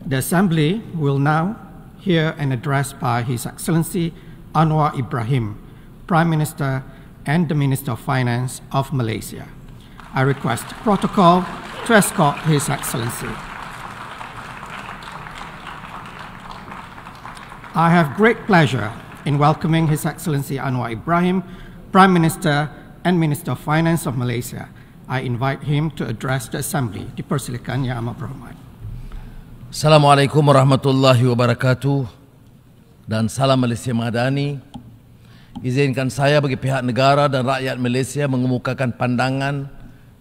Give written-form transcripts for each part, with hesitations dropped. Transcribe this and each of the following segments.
The Assembly will now hear an address by His Excellency Anwar Ibrahim, Prime Minister and the Minister of Finance of Malaysia. I request protocol to escort His Excellency. I have great pleasure in welcoming His Excellency Anwar Ibrahim, Prime Minister and Minister of Finance of Malaysia. I invite him to address the Assembly. Dipersilakan Yang Amat Berhormat. Assalamualaikum warahmatullahi wabarakatuh dan salam Malaysia Madani. Izinkan saya bagi pihak negara dan rakyat Malaysia mengemukakan pandangan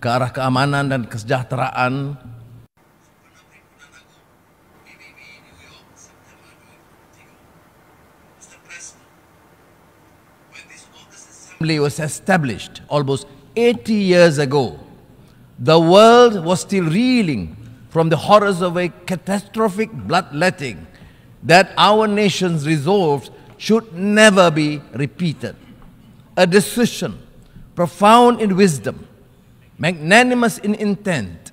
ke arah keamanan dan kesejahteraan Assembly was established almost 80 years ago. The world was still reeling from the horrors of a catastrophic bloodletting that our nations resolved should never be repeated. A decision profound in wisdom, magnanimous in intent,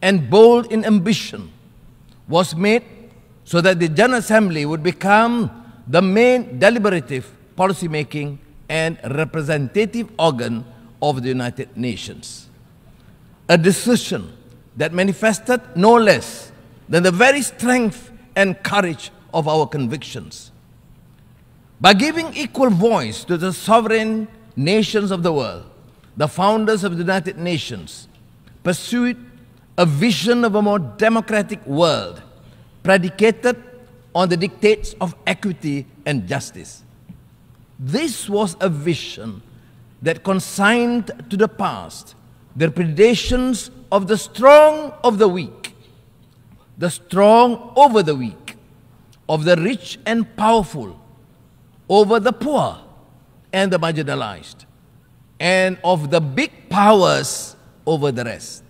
and bold in ambition was made so that the General Assembly would become the main deliberative, policy-making, and representative organ of the United Nations. A decision that manifested no less than the very strength and courage of our convictions. By giving equal voice to the sovereign nations of the world, the founders of the United Nations pursued a vision of a more democratic world predicated on the dictates of equity and justice. This was a vision that consigned to the past the predations of the strong of the weak, the strong over the weak, of the rich and powerful over the poor and the marginalized, and of the big powers over the rest.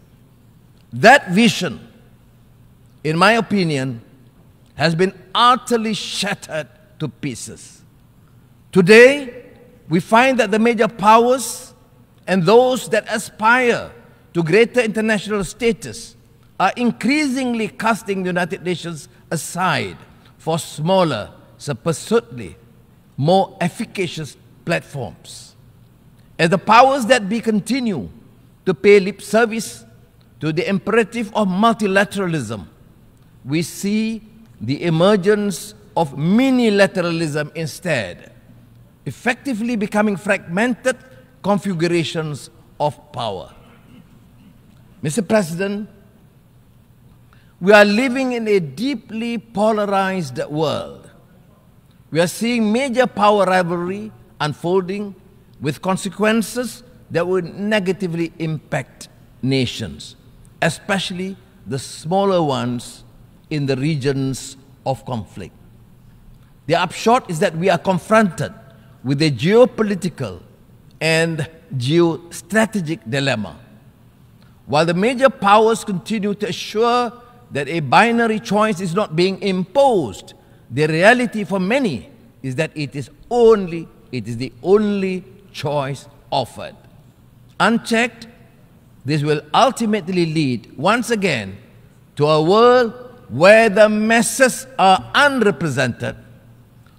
That vision, in my opinion, has been utterly shattered to pieces. Today, we find that the major powers and those that aspire to greater international status are increasingly casting the United Nations aside for smaller, supposedly more efficacious platforms. As the powers that be continue to pay lip service to the imperative of multilateralism, we see the emergence of minilateralism instead, effectively becoming fragmented configurations of power. Mr. President, we are living in a deeply polarized world. We are seeing major power rivalry unfolding with consequences that will negatively impact nations, especially the smaller ones in the regions of conflict. The upshot is that we are confronted with a geopolitical and geostrategic dilemma. While the major powers continue to assure that a binary choice is not being imposed, the reality for many is that it is the only choice offered. Unchecked, this will ultimately lead once again to a world where the masses are unrepresented,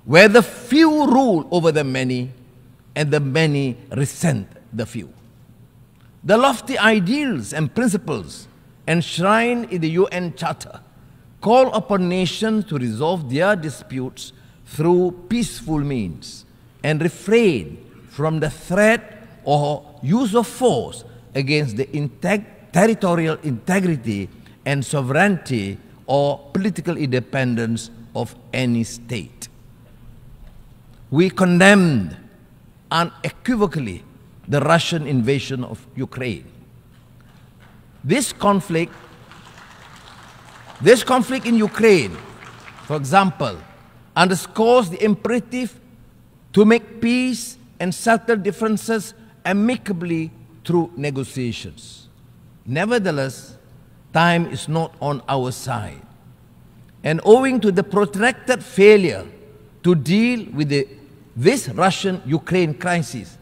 where the few rule over the many, and the many resent the few. The lofty ideals and principles enshrined in the UN Charter call upon nations to resolve their disputes through peaceful means and refrain from the threat or use of force against the territorial integrity and sovereignty or political independence of any state. We condemned unequivocally the Russian invasion of Ukraine. This conflict in Ukraine, for example, underscores the imperative to make peace and settle differences amicably through negotiations. Nevertheless, time is not on our side. And owing to the protracted failure to deal with this Russian-Ukraine crisis,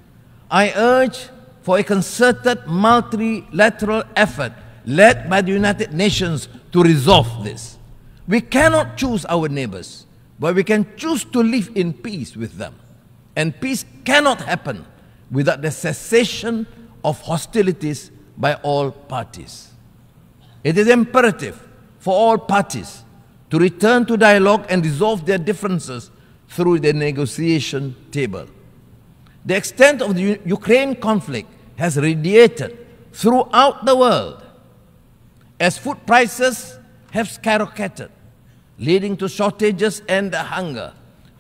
I urge for a concerted multilateral effort led by the United Nations to resolve this. We cannot choose our neighbors, but we can choose to live in peace with them. And peace cannot happen without the cessation of hostilities by all parties. It is imperative for all parties to return to dialogue and resolve their differences through the negotiation table. The extent of the Ukraine conflict has radiated throughout the world as food prices have skyrocketed, leading to shortages and hunger,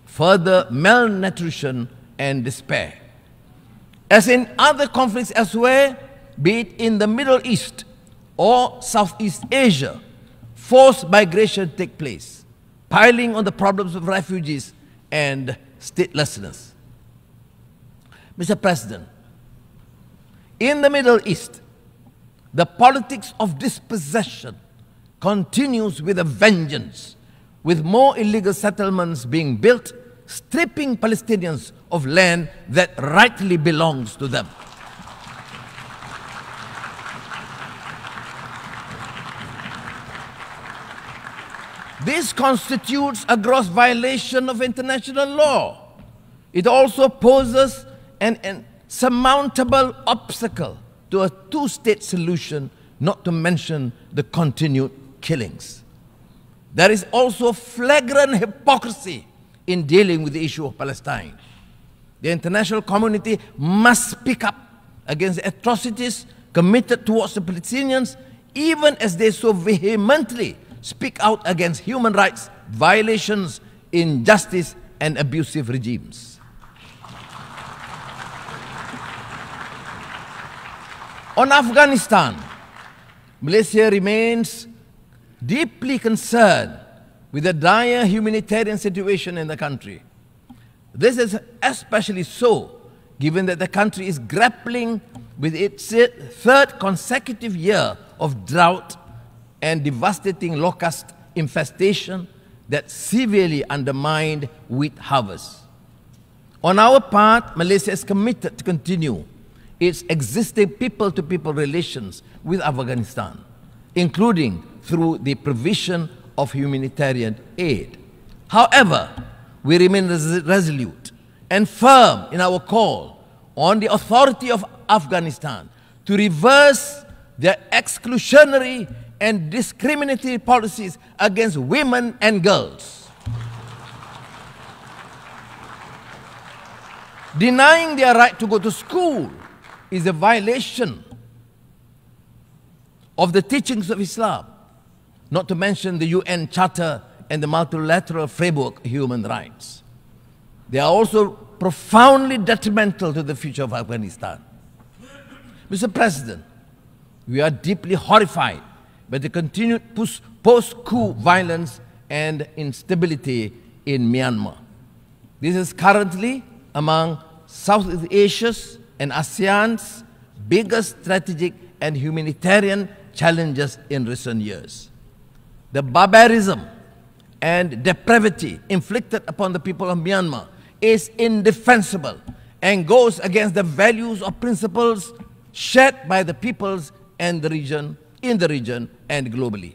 further malnutrition and despair. As in other conflicts elsewhere, be it in the Middle East or Southeast Asia, forced migration take place, piling on the problems of refugees and statelessness. Mr. President, in the Middle East, the politics of dispossession continues with a vengeance, with more illegal settlements being built, stripping Palestinians of land that rightly belongs to them. This constitutes a gross violation of international law. It also poses an insurmountable obstacle to a two-state solution, not to mention the continued killings. There is also flagrant hypocrisy in dealing with the issue of Palestine. The international community must speak up against the atrocities committed towards the Palestinians, even as they so vehemently speak out against human rights violations, injustice, and abusive regimes. On Afghanistan, Malaysia remains deeply concerned with the dire humanitarian situation in the country. This is especially so given that the country is grappling with its third consecutive year of drought and devastating locust infestation that severely undermined wheat harvests. On our part, Malaysia is committed to continue its existing people-to-people relations with Afghanistan, including through the provision of humanitarian aid. However, we remain resolute and firm in our call on the authority of Afghanistan to reverse their exclusionary and discriminatory policies against women and girls. Denying their right to go to school is a violation of the teachings of Islam, not to mention the UN Charter and the multilateral framework of human rights. They are also profoundly detrimental to the future of Afghanistan. Mr. President, we are deeply horrified by the continued post-coup violence and instability in Myanmar. This is currently among Southeast Asia's and ASEAN's biggest strategic and humanitarian challenges in recent years. The barbarism and depravity inflicted upon the people of Myanmar is indefensible and goes against the values or principles shared by the peoples and the region, in the region and globally.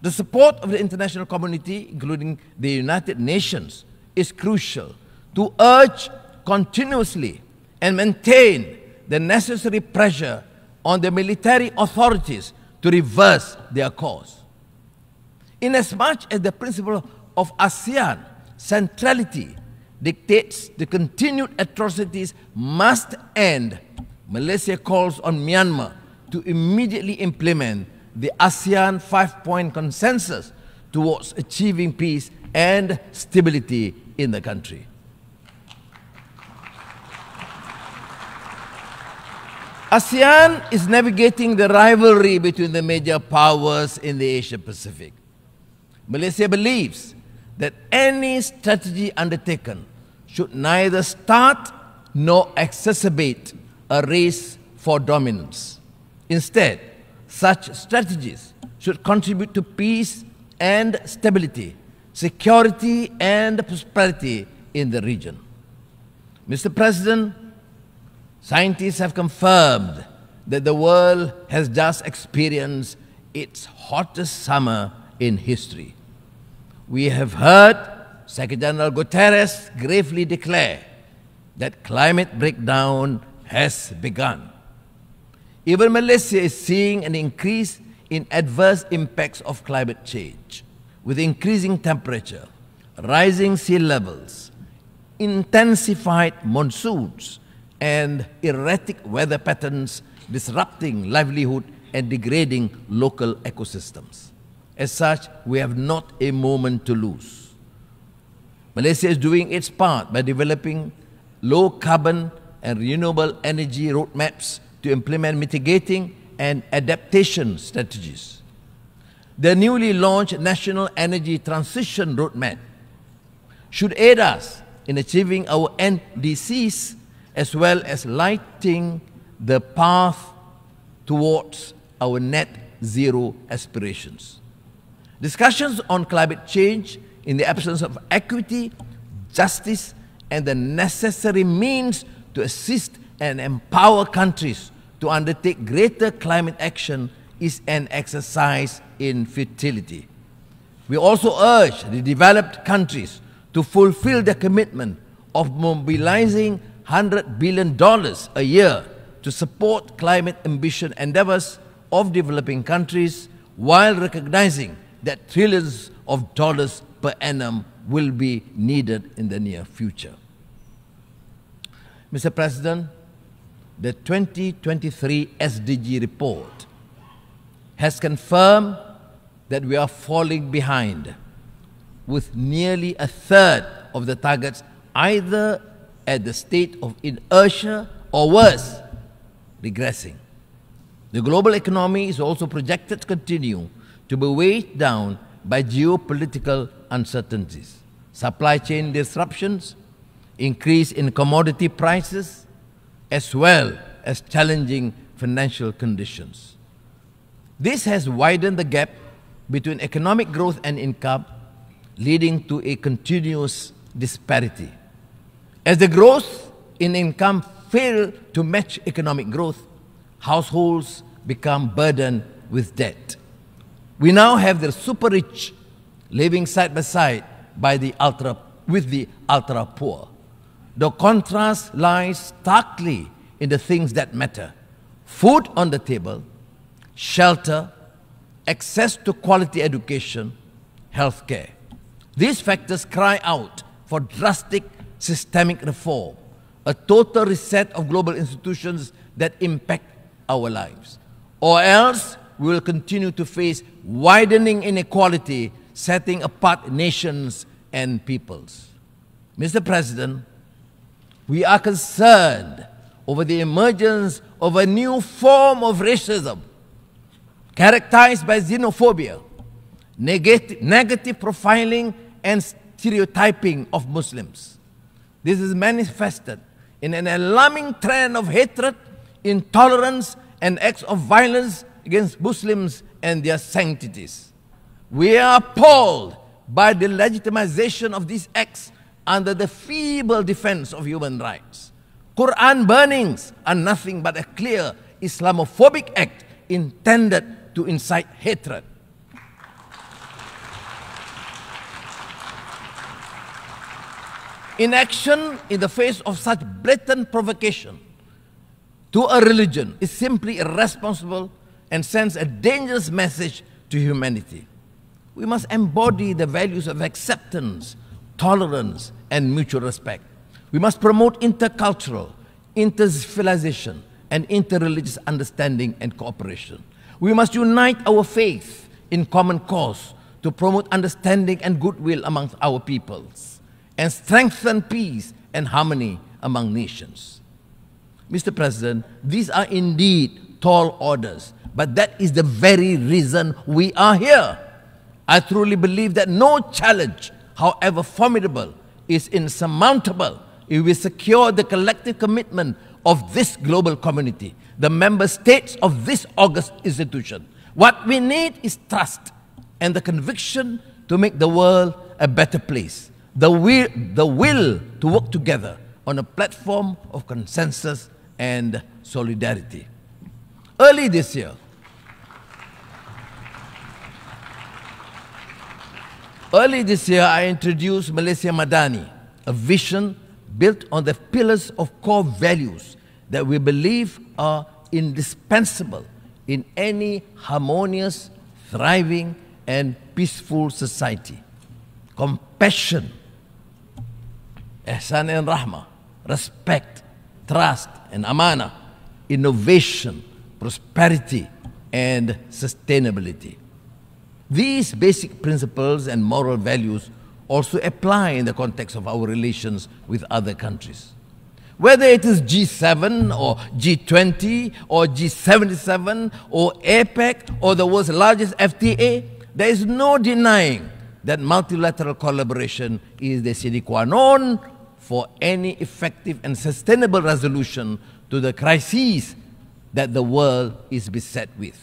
The support of the international community, including the United Nations, is crucial to urge continuously and maintain the necessary pressure on the military authorities to reverse their course. Inasmuch as the principle of ASEAN centrality dictates the continued atrocities must end, Malaysia calls on Myanmar to immediately implement the ASEAN 5-point consensus towards achieving peace and stability in the country. ASEAN is navigating the rivalry between the major powers in the Asia-Pacific. Malaysia believes that any strategy undertaken should neither start nor exacerbate a race for dominance. Instead, such strategies should contribute to peace and stability, security and prosperity in the region. Mr. President, scientists have confirmed that the world has just experienced its hottest summer in history. we have heard Secretary General Guterres gravely declare that climate breakdown has begun. Even Malaysia is seeing an increase in adverse impacts of climate change, with increasing temperature, rising sea levels, intensified monsoons, and erratic weather patterns disrupting livelihood and degrading local ecosystems. As such, we have not a moment to lose. Malaysia is doing its part by developing low-carbon and renewable energy roadmaps to implement mitigating and adaptation strategies. The newly launched National Energy Transition Roadmap should aid us in achieving our NDCs as well as lighting the path towards our net zero aspirations. Discussions on climate change in the absence of equity, justice, and the necessary means to assist and empower countries to undertake greater climate action is an exercise in futility. We also urge the developed countries to fulfill their commitment of mobilizing $100 billion a year to support climate ambition endeavors of developing countries, while recognizing that trillions of dollars per annum will be needed in the near future. Mr. President, the 2023 SDG report has confirmed that we are falling behind, with nearly a third of the targets either at the state of inertia or worse, regressing. The global economy is also projected to continue to be weighed down by geopolitical uncertainties, supply chain disruptions, increase in commodity prices, as well as challenging financial conditions. This has widened the gap between economic growth and income, leading to a continuous disparity. As the growth in income fails to match economic growth, households become burdened with debt. We now have the super rich living side by side with the ultra poor. The contrast lies starkly in the things that matter: food on the table, shelter, access to quality education, healthcare. These factors cry out for drastic systemic reform, a total reset of global institutions that impact our lives. Or else we will continue to face widening inequality, setting apart nations and peoples. Mr. President, we are concerned over the emergence of a new form of racism characterized by xenophobia, negative profiling, and stereotyping of Muslims. This is manifested in an alarming trend of hatred, intolerance, and acts of violence against Muslims and their sanctities. We are appalled by the legitimization of these acts under the feeble defense of human rights. Quran burnings are nothing but a clear Islamophobic act intended to incite hatred. Inaction in the face of such blatant provocation to a religion is simply irresponsible and sends a dangerous message to humanity. We must embody the values of acceptance, tolerance, and mutual respect. We must promote intercultural, inter-civilization, and interreligious understanding and cooperation. We must unite our faith in common cause to promote understanding and goodwill amongst our peoples, and strengthen peace and harmony among nations. Mr. President, these are indeed tall orders, but that is the very reason we are here. I truly believe that no challenge, however formidable, is insurmountable if we secure the collective commitment of this global community, the member states of this august institution. What we need is trust and the conviction to make the world a better place. The will to work together on a platform of consensus and solidarity. Early this year, Early this year, I introduced Malaysia Madani, a vision built on the pillars of core values that we believe are indispensable in any harmonious, thriving, and peaceful society. Compassion, ihsan and rahmah, respect, trust and amanah, innovation, prosperity, and sustainability. These basic principles and moral values also apply in the context of our relations with other countries. Whether it is G7 or G20 or G77 or APEC or the world's largest FTA, there is no denying that multilateral collaboration is the sine qua non for any effective and sustainable resolution to the crises that the world is beset with.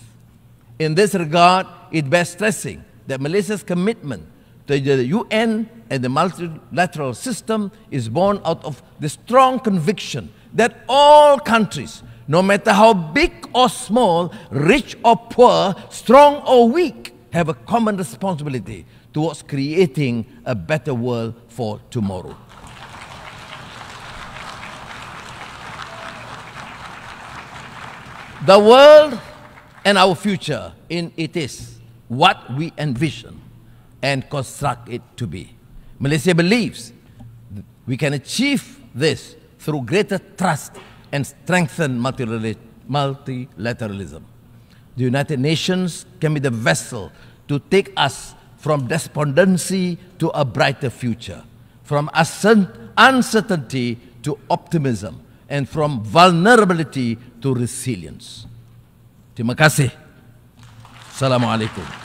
In this regard, it bears stressing that Malaysia's commitment to the UN and the multilateral system is born out of the strong conviction that all countries, no matter how big or small, rich or poor, strong or weak, have a common responsibility towards creating a better world for tomorrow. The world and our future in it is what we envision and construct it to be. Malaysia believes we can achieve this through greater trust and strengthen multilateralism. The United Nations can be the vessel to take us from despondency to a brighter future, from uncertainty to optimism, and from vulnerability to resilience. Terima kasih. Assalamualaikum.